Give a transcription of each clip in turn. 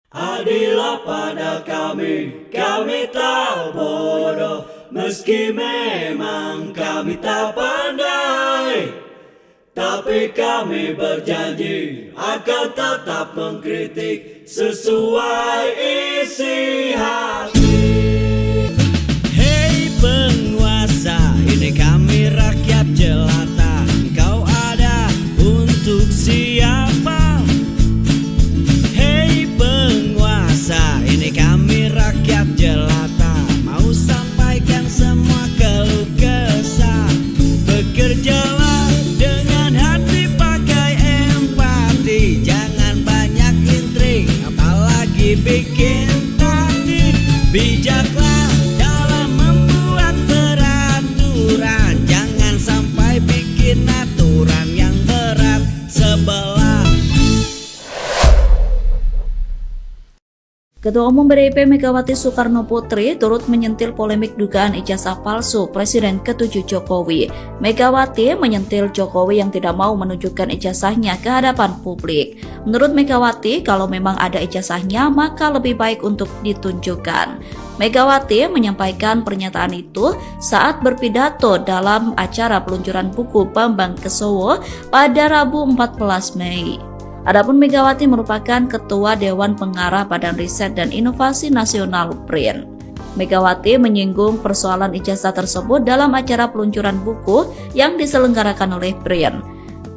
Adillah pada kami tak bodoh, meski memang kami tak pandai. Tapi kami berjanji akan tetap mengkritik sesuai isi hati. Hei penguasa, ini kami rakyat jelata. Engkau ada untuk siapa? Hei penguasa, ini kami rakyat jelata. Mau sampaikan semua keluh kesah. Bekerjalah dengan hati, pakai empati. Jangan banyak intrik, apalagi bikin taktik. Bijaklah dalam membuat peraturan. Jangan sampai bikin aturan yang berat sebelah. Ketua Umum PDIP Megawati Soekarno Putri turut menyentil polemik dugaan ijazah palsu Presiden ke-7 Jokowi. Megawati menyentil Jokowi yang tidak mau menunjukkan ijazahnya ke hadapan publik. Menurut Megawati, kalau memang ada ijazahnya maka lebih baik untuk ditunjukkan. Megawati menyampaikan pernyataan itu saat berpidato dalam acara peluncuran buku Bambang Kesowo pada Rabu 14 Mei. Adapun Megawati merupakan Ketua Dewan Pengarah Badan Riset dan Inovasi Nasional BRIN. Megawati menyinggung persoalan ijazah tersebut dalam acara peluncuran buku yang diselenggarakan oleh BRIN.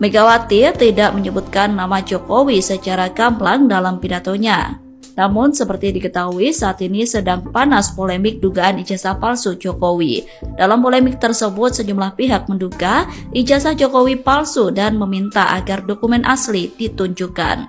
Megawati tidak menyebutkan nama Jokowi secara gamblang dalam pidatonya. Namun seperti diketahui saat ini sedang panas polemik dugaan ijazah palsu Jokowi. Dalam polemik tersebut sejumlah pihak menduga ijazah Jokowi palsu dan meminta agar dokumen asli ditunjukkan.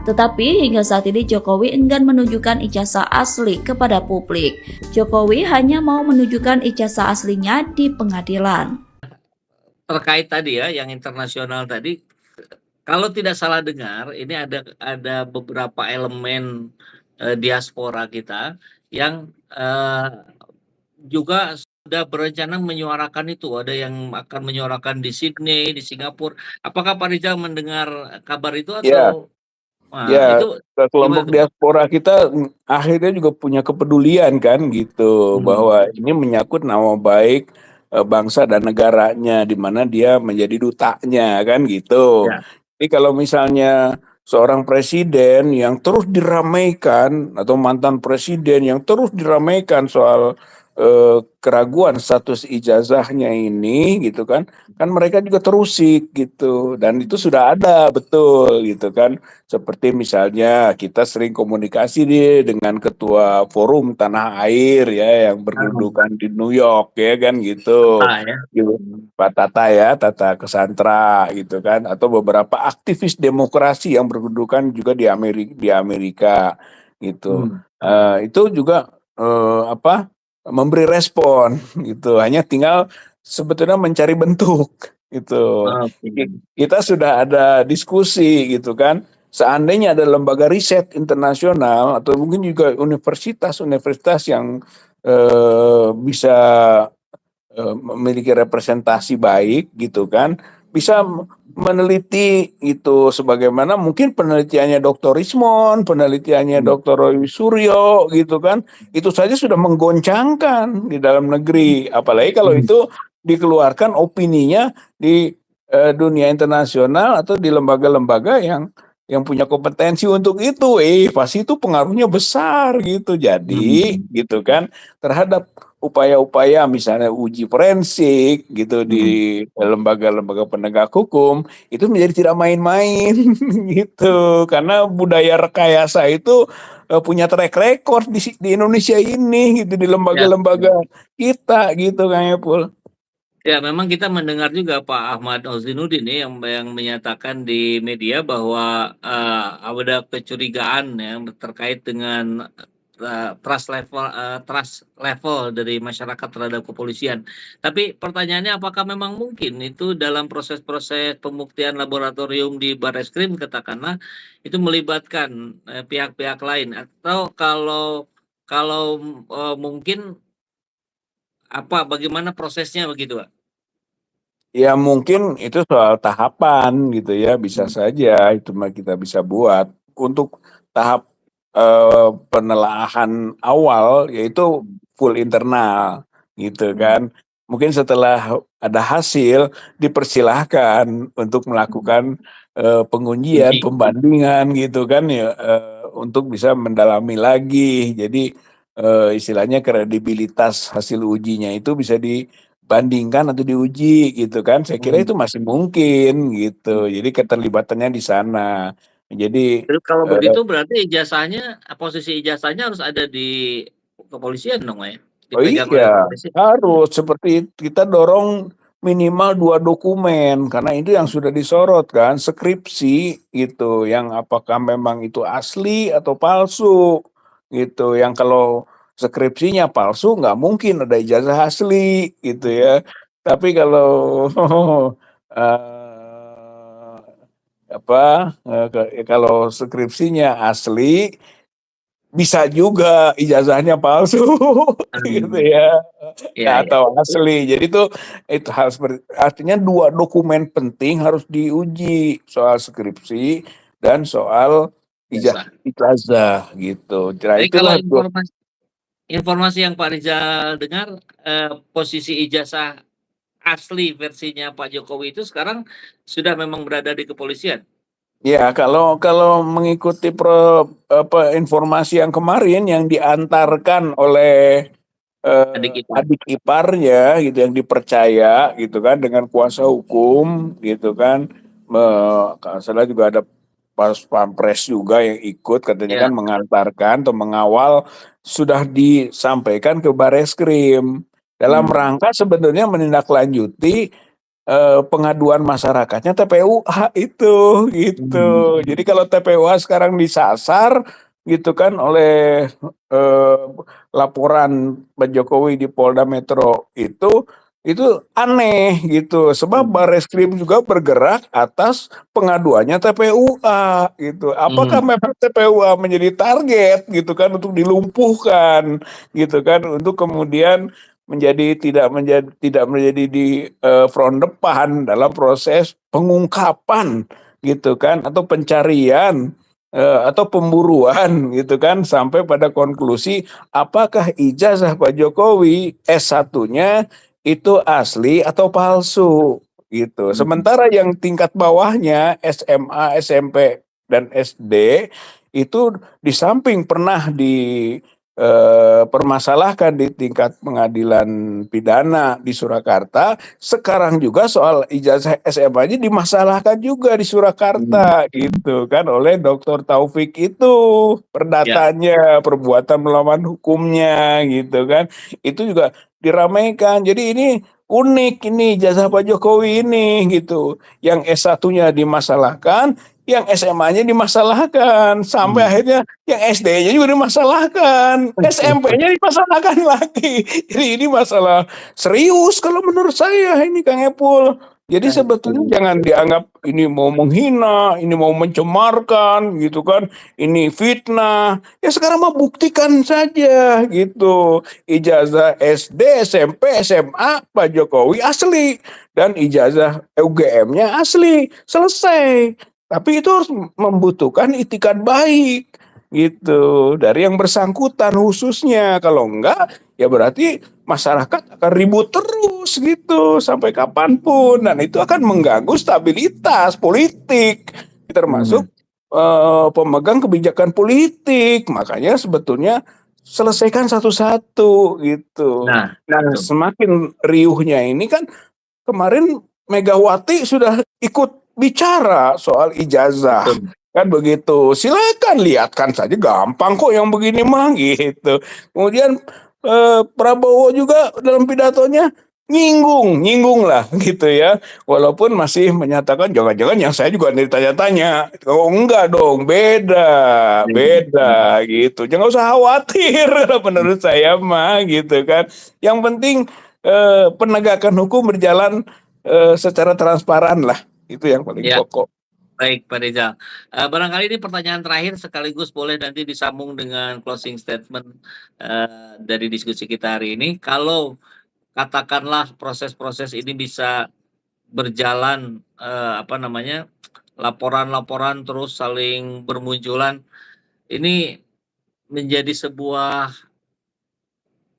Tetapi hingga saat ini Jokowi enggan menunjukkan ijazah asli kepada publik. Jokowi hanya mau menunjukkan ijazah aslinya di pengadilan. Terkait tadi ya yang internasional tadi, kalau tidak salah dengar ini ada beberapa elemen diaspora kita yang juga sudah berencana menyuarakan itu. Ada yang akan menyuarakan di Sydney, di Singapura. Apakah Pak Rizal mendengar kabar itu Ya, atau itu kelompok gimana tuh, Pak? diaspora kita akhirnya juga punya kepedulian kan gitu, bahwa ini menyangkut nama baik bangsa dan negaranya, di mana dia menjadi dutanya kan gitu. Ya. Jadi kalau misalnya seorang presiden yang terus diramaikan atau mantan presiden yang terus diramaikan soal keraguan status ijazahnya ini gitu kan mereka juga terusik gitu, dan itu sudah ada betul gitu kan. Seperti misalnya kita sering komunikasi dengan ketua forum tanah air ya yang berkedudukan di New York ya kan gitu. Ya. Gitu. Pak Tata ya, Tata Cassandra gitu kan, atau beberapa aktivis demokrasi yang berkedudukan juga di Amerika gitu. Itu juga memberi respon gitu. Hanya tinggal sebetulnya mencari bentuk gitu. Kita sudah ada diskusi gitu kan. Seandainya ada lembaga riset internasional atau mungkin juga universitas-universitas yang bisa memiliki representasi baik gitu kan, bisa meneliti itu sebagaimana mungkin penelitiannya Dr. Rismon, penelitiannya Dr. Roy Suryo gitu kan, itu saja sudah menggoncangkan di dalam negeri, apalagi kalau itu dikeluarkan opininya di dunia internasional atau di lembaga-lembaga yang punya kompetensi untuk itu, pasti itu pengaruhnya besar gitu. Jadi gitu kan, terhadap upaya-upaya misalnya uji forensik gitu di lembaga-lembaga penegak hukum itu menjadi tidak main-main gitu, karena budaya rekayasa itu punya track record di Indonesia ini gitu, di lembaga-lembaga kita gitu Kang Epul. Ya, memang kita mendengar juga Pak Ahmad Ozinuddin nih yang menyatakan di media bahwa ada kecurigaan yang terkait dengan trust level dari masyarakat terhadap kepolisian. Tapi pertanyaannya apakah memang mungkin itu dalam proses-proses pembuktian laboratorium di Barreskrim katakanlah itu melibatkan pihak-pihak lain, atau kalau mungkin bagaimana prosesnya begitu, Pak? Ya mungkin itu soal tahapan gitu ya, bisa saja itu mah kita bisa buat. Untuk tahap penelaahan awal yaitu full internal gitu Hmm. kan. Mungkin setelah ada hasil dipersilahkan untuk melakukan pengujian, Uji. pembandingan gitu kan ya, untuk bisa mendalami lagi. Jadi istilahnya kredibilitas hasil ujinya itu bisa dibandingkan atau diuji gitu kan. Saya kira Hmm. itu masih mungkin gitu. Jadi keterlibatannya di sana. Jadi Terus kalau eh, begitu berarti ijazahnya, posisi ijazahnya harus ada di kepolisian dong, ya? oh Dipegang oleh iya, kepolisian. harus seperti itu. Kita dorong minimal 2 dokumen karena itu yang sudah disorot kan, skripsi gitu, yang apakah memang itu asli atau palsu gitu. Yang kalau skripsinya palsu nggak mungkin ada ijazah asli gitu ya. Tapi kalau eh, kalau skripsinya asli bisa juga ijazahnya palsu gitu Hmm. ya, Iya, iya. atau asli. Jadi itu hal seperti, artinya 2 dokumen penting harus diuji, soal skripsi dan soal Biasa. ijazah gitu. Nah Tapi kalau itulah informasi informasi yang Pak Rizal dengar, posisi ijazah asli versinya Pak Jokowi itu sekarang sudah memang berada di kepolisian. ya. Kalau kalau mengikuti informasi yang kemarin yang diantarkan oleh Adik ipar. adik iparnya gitu yang dipercaya gitu kan dengan kuasa hukum gitu kan, kalau nggak salah juga ada pas pampres juga yang ikut katanya kan Ya. mengantarkan atau mengawal, sudah disampaikan ke Bareskrim dalam Hmm. rangka sebenarnya menindaklanjuti pengaduan masyarakatnya TPUA itu gitu. Hmm. Jadi kalau TPUA sekarang disasar gitu kan oleh eh, laporan Pak Jokowi di Polda Metro itu aneh gitu. Sebab Hmm. Bareskrim juga bergerak atas pengaduannya TPUA gitu. Apakah Hmm. memang TPUA menjadi target gitu kan untuk dilumpuhkan gitu kan, untuk kemudian tidak menjadi di front depan dalam proses pengungkapan gitu kan, atau pencarian atau pemburuan gitu kan, sampai pada konklusi apakah ijazah Pak Jokowi S1-nya itu asli atau palsu gitu. Hmm. Sementara yang tingkat bawahnya SMA, SMP dan SD itu di samping pernah permasalahkan di tingkat pengadilan pidana di Surakarta, sekarang juga soal ijazah SMA-nya dimasalahkan juga di Hmm. Surakarta gitu kan oleh Dr. Taufik itu, Ya. perdatanya, perbuatan melawan hukumnya gitu kan. Itu juga diramaikan. Jadi ini unik ini ijazah Pak Jokowi ini gitu. Yang S1-nya dimasalahkan, yang SMA-nya dimasalahkan, sampai Hmm. akhirnya yang SD-nya juga dimasalahkan, SMP-nya dimasalahkan lagi. Jadi ini masalah serius kalau menurut saya ini Kang Epul. Jadi sebetulnya jangan dianggap ini mau menghina, ini mau mencemarkan gitu kan, ini fitnah. Ya sekarang mah buktikan saja gitu. Ijazah SD, SMP, SMA Pak Jokowi asli dan ijazah UGM-nya asli. Selesai. Tapi itu harus membutuhkan itikat baik gitu dari yang bersangkutan khususnya. Kalau enggak, ya berarti masyarakat akan ribut terus gitu sampai kapanpun, dan itu akan mengganggu stabilitas politik, Hmm. termasuk pemegang kebijakan politik. Makanya sebetulnya selesaikan satu-satu gitu. Nah, Nah, itu. semakin riuhnya ini kan, kemarin Megawati sudah ikut bicara soal ijazah Betul. kan begitu. Silakan lihatkan saja, gampang kok yang begini mah gitu. Kemudian Prabowo juga dalam pidatonya nyinggung, nyinggung lah gitu ya. Walaupun masih menyatakan jangan-jangan yang saya juga ditanya-tanya. Oh enggak dong, beda, beda gitu. Jangan usah khawatir kalau menurut saya mah gitu kan. Yang penting penegakan hukum berjalan secara transparan lah. Itu yang paling Ya. pokok. Baik, Pak Rizal. Barangkali ini pertanyaan terakhir sekaligus boleh nanti disambung dengan closing statement dari diskusi kita hari ini. Kalau katakanlah proses-proses ini bisa berjalan, apa namanya, laporan-laporan terus saling bermunculan, ini menjadi sebuah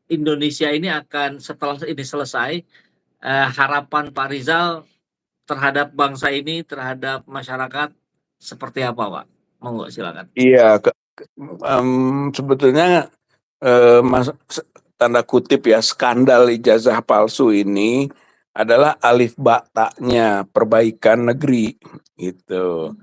Indonesia ini akan setelah ini selesai, harapan Pak Rizal terhadap bangsa ini, terhadap masyarakat seperti apa, Pak? Monggo silakan. Iya, sebetulnya tanda kutip ya, skandal ijazah palsu ini adalah alif baknya perbaikan negeri gitu.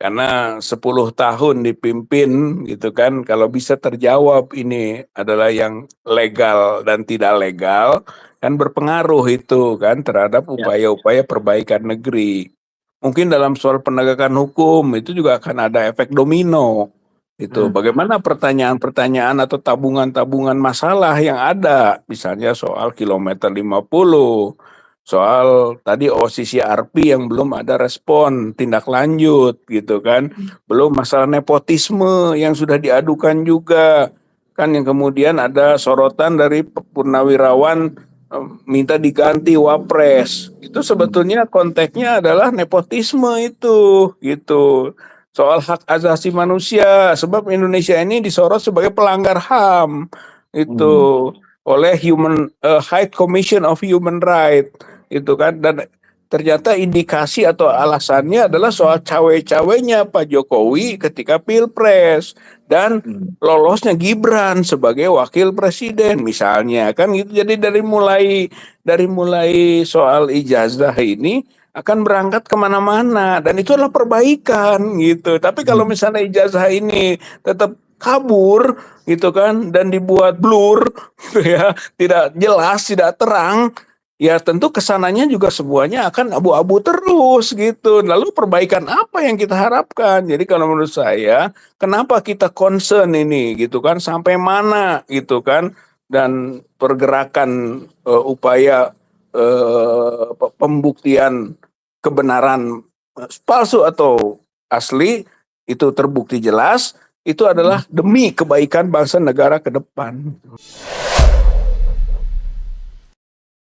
Karena 10 tahun dipimpin gitu kan, kalau bisa terjawab ini adalah yang legal dan tidak legal, kan berpengaruh itu kan terhadap Ya. upaya-upaya perbaikan negeri. Mungkin dalam soal penegakan hukum itu juga akan ada efek domino. Itu bagaimana pertanyaan-pertanyaan atau tabungan-tabungan masalah yang ada, misalnya soal kilometer 50, soal tadi OCCRP yang belum ada respon tindak lanjut gitu kan, belum masalah nepotisme yang sudah diadukan juga kan, yang kemudian ada sorotan dari purnawirawan minta diganti wapres, itu sebetulnya konteksnya adalah nepotisme itu gitu, soal hak asasi manusia, sebab Indonesia ini disorot sebagai pelanggar HAM itu oleh High Commission of Human Rights itu kan, dan ternyata indikasi atau alasannya adalah soal cawe-cawenya Pak Jokowi ketika Pilpres dan lolosnya Gibran sebagai wakil presiden misalnya kan gitu. Jadi dari mulai soal ijazah ini akan berangkat kemana-mana dan itu adalah perbaikan gitu. Tapi kalau misalnya ijazah ini tetap kabur gitu kan dan dibuat blur gitu ya, tidak jelas, tidak terang, ya tentu kesananya juga semuanya akan abu-abu terus gitu. Lalu perbaikan apa yang kita harapkan? Jadi kalau menurut saya, kenapa kita concern ini gitu kan, sampai mana gitu kan, dan pergerakan upaya pembuktian kebenaran palsu atau asli itu terbukti jelas, itu adalah demi kebaikan bangsa negara ke depan.